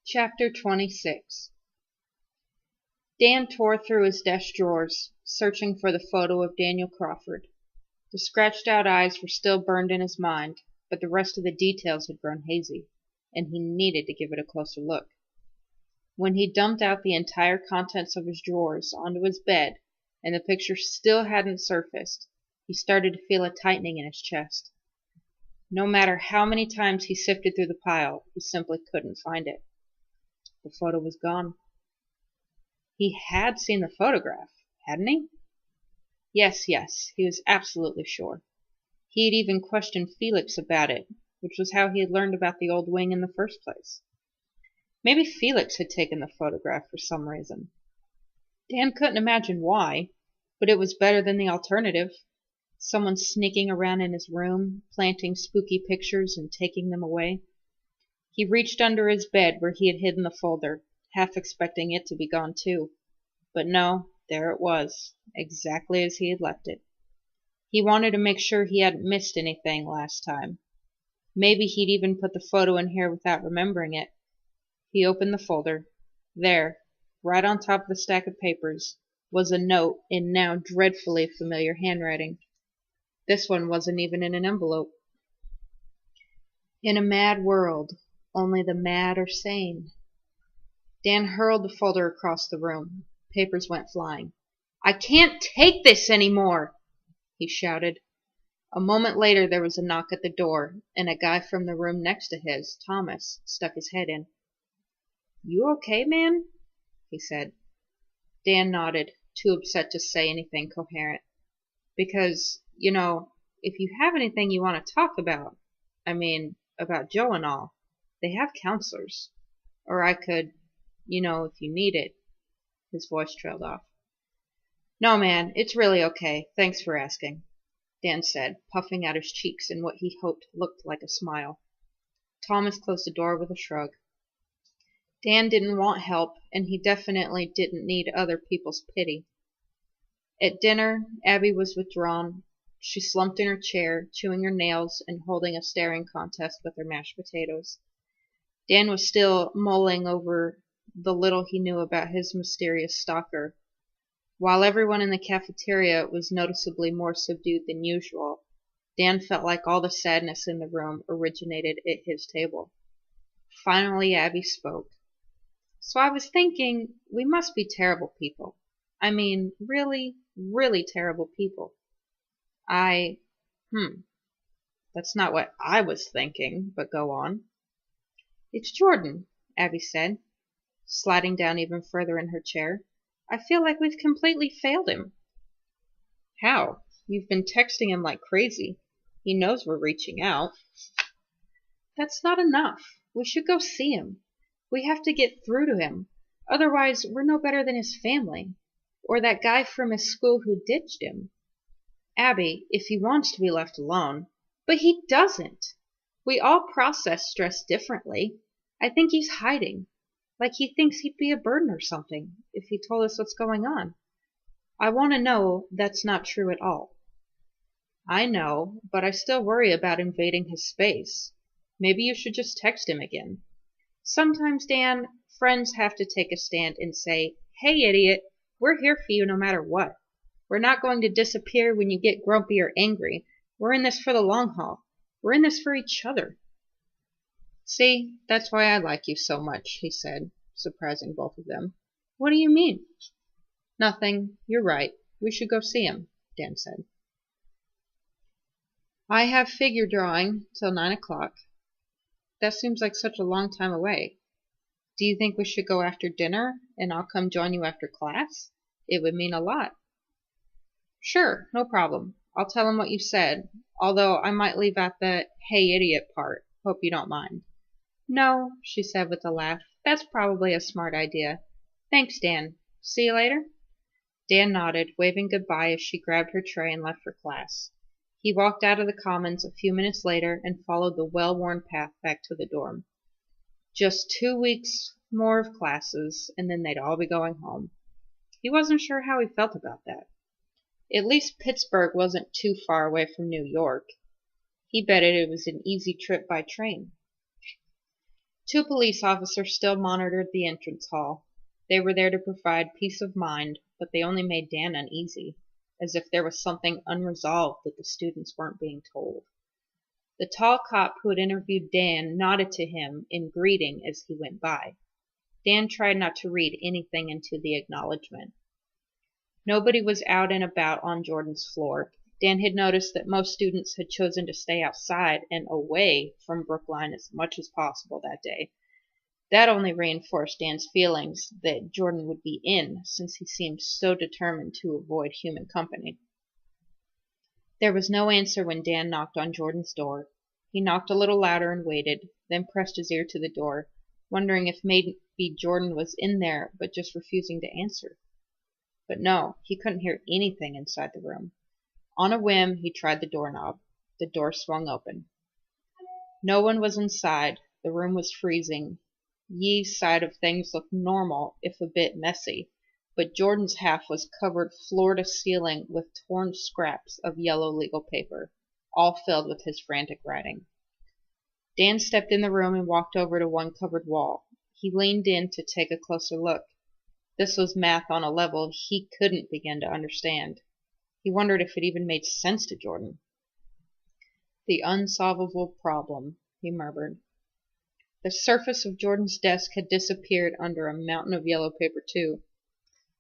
Chapter 26. Dan tore through his desk drawers, searching for the photo of Daniel Crawford. The scratched-out eyes were still burned in his mind, but the rest of the details had grown hazy, and he needed to give it a closer look. When he dumped out the entire contents of his drawers onto his bed, and the picture still hadn't surfaced, he started to feel a tightening in his chest. No matter how many times he sifted through the pile, he simply couldn't find it. The photo was gone. He had seen the photograph, hadn't he? Yes, he was absolutely sure. He had even questioned Felix about it, which was how he had learned about the old wing in the first place. Maybe Felix had taken the photograph for some reason. Dan couldn't imagine why, but it was better than the alternative. Someone sneaking around in his room, planting spooky pictures and taking them away. He reached under his bed where he had hidden the folder, half expecting it to be gone too. But no, there it was, exactly as he had left it. He wanted to make sure he hadn't missed anything last time. Maybe he'd even put the photo in here without remembering it. He opened the folder. There, right on top of the stack of papers, was a note in now dreadfully familiar handwriting. This one wasn't even in an envelope. In a mad world, only the mad are sane. Dan hurled the folder across the room. Papers went flying. "I can't take this anymore!" he shouted. A moment later there was a knock at the door, and a guy from the room next to his, Thomas, stuck his head in. "You okay, man?" he said. Dan nodded, too upset to say anything coherent. "Because, if you have anything you want to talk about, about Joe and all, they have counselors. Or I could, if you need it." His voice trailed off. "No, man, it's really okay. Thanks for asking," Dan said, puffing out his cheeks in what he hoped looked like a smile. Thomas closed the door with a shrug. Dan didn't want help, and he definitely didn't need other people's pity. At dinner, Abby was withdrawn. She slumped in her chair, chewing her nails and holding a staring contest with her mashed potatoes. Dan was still mulling over the little he knew about his mysterious stalker. While everyone in the cafeteria was noticeably more subdued than usual, Dan felt like all the sadness in the room originated at his table. Finally, Abby spoke. "So I was thinking, we must be terrible people. Really, really terrible people. That's not what I was thinking, but go on." "It's Jordan," Abby said, sliding down even further in her chair. "I feel like we've completely failed him." "How? You've been texting him like crazy. He knows we're reaching out." "That's not enough. We should go see him. We have to get through to him. Otherwise, we're no better than his family. Or that guy from his school who ditched him. Abby, if he wants to be left alone." "But he doesn't. We all process stress differently. I think he's hiding. Like he thinks he'd be a burden or something, if he told us what's going on. I want to know that's not true at all." "I know, but I still worry about invading his space. Maybe you should just text him again." "Sometimes, Dan, friends have to take a stand and say, 'Hey, idiot, we're here for you no matter what. We're not going to disappear when you get grumpy or angry. We're in this for the long haul. We're in this for each other.'" "See, that's why I like you so much," he said, surprising both of them. "What do you mean?" "Nothing. You're right. We should go see him," Dan said. "I have figure drawing till 9 o'clock. That seems like such a long time away. Do you think we should go after dinner, and I'll come join you after class? It would mean a lot." "Sure, no problem. I'll tell him what you said, although I might leave out the 'hey idiot' part. Hope you don't mind." "No," she said with a laugh. "That's probably a smart idea. Thanks, Dan. See you later?" Dan nodded, waving goodbye as she grabbed her tray and left for class. He walked out of the Commons a few minutes later and followed the well-worn path back to the dorm. Just 2 weeks more of classes, and then they'd all be going home. He wasn't sure how he felt about that. At least Pittsburgh wasn't too far away from New York. He betted it was an easy trip by train. Two police officers still monitored the entrance hall. They were there to provide peace of mind, but they only made Dan uneasy, as if there was something unresolved that the students weren't being told. The tall cop who had interviewed Dan nodded to him in greeting as he went by. Dan tried not to read anything into the acknowledgement. Nobody was out and about on Jordan's floor. Dan had noticed that most students had chosen to stay outside and away from Brookline as much as possible that day. That only reinforced Dan's feelings that Jordan would be in, since he seemed so determined to avoid human company. There was no answer when Dan knocked on Jordan's door. He knocked a little louder and waited, then pressed his ear to the door, wondering if maybe Jordan was in there but just refusing to answer. But no, he couldn't hear anything inside the room. On a whim, he tried the doorknob. The door swung open. No one was inside. The room was freezing. Yee's side of things looked normal, if a bit messy, but Jordan's half was covered floor to ceiling with torn scraps of yellow legal paper, all filled with his frantic writing. Dan stepped in the room and walked over to one covered wall. He leaned in to take a closer look. This was math on a level he couldn't begin to understand. He wondered if it even made sense to Jordan. "The unsolvable problem," he murmured. The surface of Jordan's desk had disappeared under a mountain of yellow paper, too.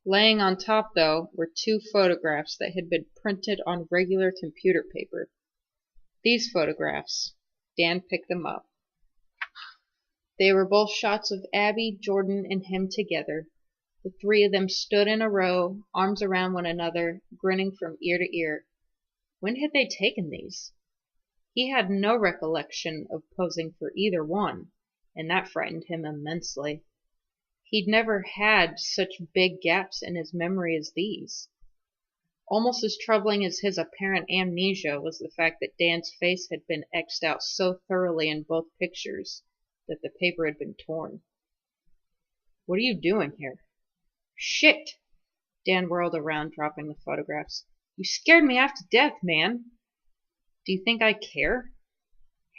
Laying on top, though, were two photographs that had been printed on regular computer paper. These photographs, Dan picked them up. They were both shots of Abby, Jordan, and him together. The three of them stood in a row, arms around one another, grinning from ear to ear. When had they taken these? He had no recollection of posing for either one, and that frightened him immensely. He'd never had such big gaps in his memory as these. Almost as troubling as his apparent amnesia was the fact that Dan's face had been X'd out so thoroughly in both pictures that the paper had been torn. "What are you doing here?" "Shit!" Dan whirled around, dropping the photographs. "You scared me half to death, man." "Do you think I care?"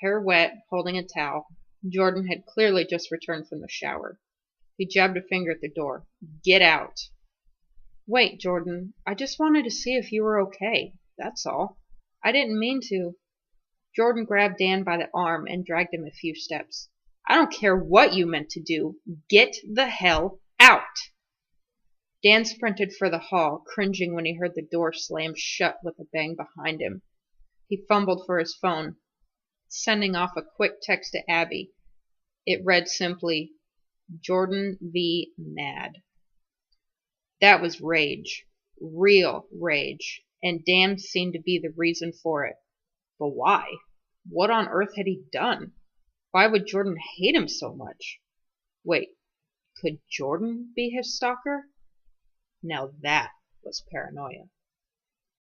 Hair wet, holding a towel, Jordan had clearly just returned from the shower. He jabbed a finger at the door. "Get out." "Wait, Jordan. I just wanted to see if you were okay. That's all. I didn't mean to." Jordan grabbed Dan by the arm and dragged him a few steps. "I don't care what you meant to do. Get the hell out." Dan sprinted for the hall, cringing when he heard the door slam shut with a bang behind him. He fumbled for his phone, sending off a quick text to Abby. It read simply, "Jordan v. Mad." That was rage. Real rage. And Dan seemed to be the reason for it. But why? What on earth had he done? Why would Jordan hate him so much? Wait, could Jordan be his stalker? Now that was paranoia.